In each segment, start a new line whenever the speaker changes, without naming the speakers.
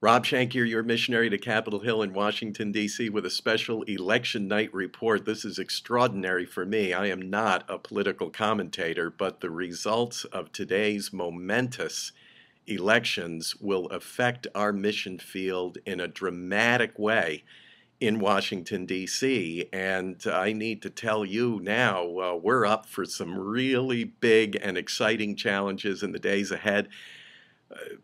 Rob Shank here, your missionary to Capitol Hill in Washington, D.C., with a special election night report. This is extraordinary for me. I am not a political commentator, but the results of today's momentous elections will affect our mission field in a dramatic way in Washington, D.C. And I need to tell you now, we're up for some really big and exciting challenges in the days ahead.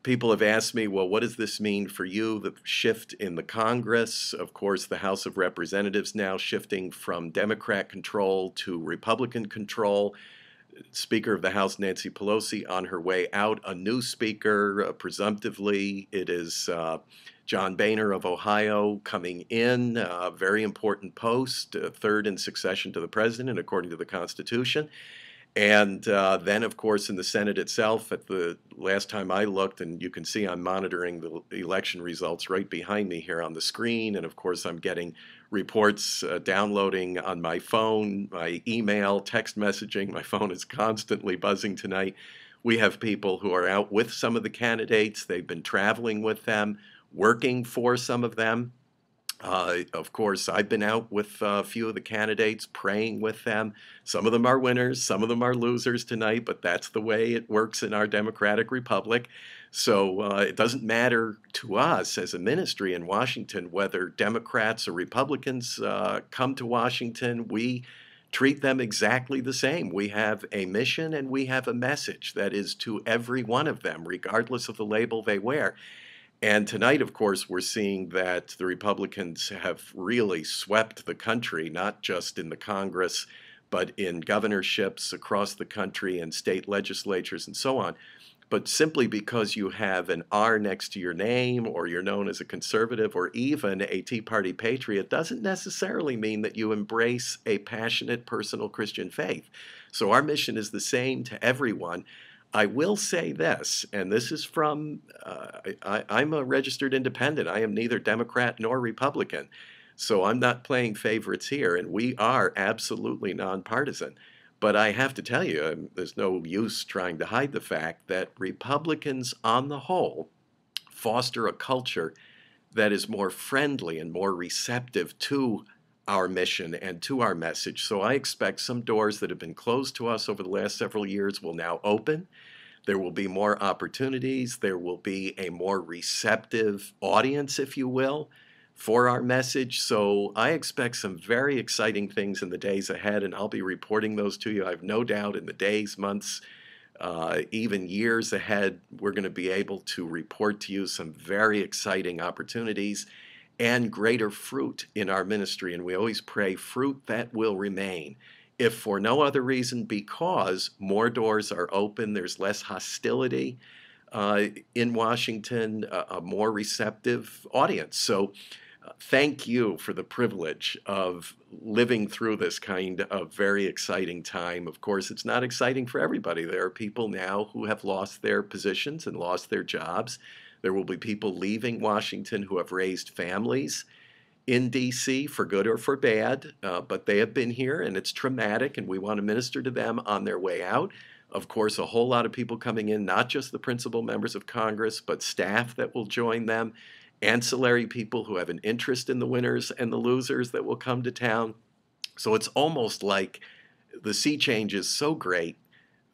People have asked me, well, what does this mean for you? The shift in the Congress, of course, the House of Representatives now shifting from Democrat control to Republican control. Speaker of the House, Nancy Pelosi, on her way out. A new speaker, presumptively, it is John Boehner of Ohio coming in. Very important post, third in succession to the president, according to the Constitution. And then, of course, in the Senate itself, at the last time I looked, and you can see I'm monitoring the election results right behind me here on the screen. And of course, I'm getting reports downloading on my phone, my email, text messaging. My phone is constantly buzzing tonight. We have people who are out with some of the candidates. They've been traveling with them, working for some of them. Of course, I've been out with a few of the candidates, praying with them. Some of them are winners, some of them are losers tonight, but that's the way it works in our democratic republic. So it doesn't matter to us as a ministry in Washington whether Democrats or Republicans come to Washington. We treat them exactly the same. We have a mission and we have a message that is to every one of them, regardless of the label they wear. And tonight, of course, we're seeing that the Republicans have really swept the country, not just in the Congress, but in governorships across the country and state legislatures and so on. But simply because you have an R next to your name, or you're known as a conservative, or even a Tea Party patriot, doesn't necessarily mean that you embrace a passionate personal Christian faith. So our mission is the same to everyone. I will say this, and this is from, I'm a registered independent. I am neither Democrat nor Republican. So I'm not playing favorites here, and we are absolutely nonpartisan. But I have to tell you, there's no use trying to hide the fact that Republicans, on the whole, foster a culture that is more friendly and more receptive to our mission and to our message. So I expect some doors that have been closed to us over the last several years will now open. There will be more opportunities. There will be a more receptive audience, if you will, for our message. So I expect some very exciting things in the days ahead, and I'll be reporting those to you. I have no doubt in the days, months, even years ahead, we're going to be able to report to you some very exciting opportunities and greater fruit in our ministry. And we always pray fruit that will remain, if for no other reason, because more doors are open, there's less hostility in Washington, a more receptive audience. So thank you for the privilege of living through this kind of very exciting time. Of course, it's not exciting for everybody. There are people now who have lost their positions and lost their jobs. There will be people leaving Washington who have raised families in D.C. for good or for bad, but they have been here and it's traumatic, and we want to minister to them on their way out. Of course, a whole lot of people coming in, not just the principal members of Congress, but staff that will join them, ancillary people who have an interest in the winners and the losers that will come to town. So it's almost like the sea change is so great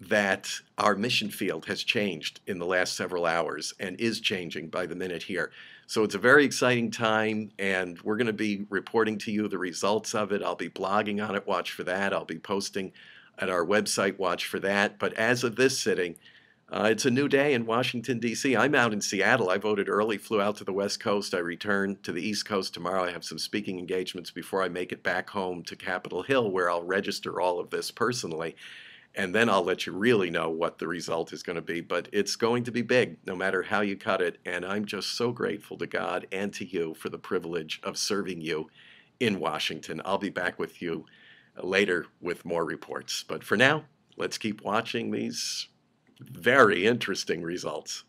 that our mission field has changed in the last several hours and is changing by the minute here. So it's a very exciting time, and we're going to be reporting to you the results of it. I'll be blogging on it. Watch for that. I'll be posting at our website. Watch for that. But as of this sitting, it's a new day in Washington, D.C. I'm out in Seattle. I voted early, flew out to the West Coast. I return to the East Coast tomorrow. I have some speaking engagements before I make it back home to Capitol Hill, where I'll register all of this personally. And then I'll let you really know what the result is going to be. But it's going to be big, no matter how you cut it. And I'm just so grateful to God and to you for the privilege of serving you in Washington. I'll be back with you later with more reports. But for now, let's keep watching these very interesting results.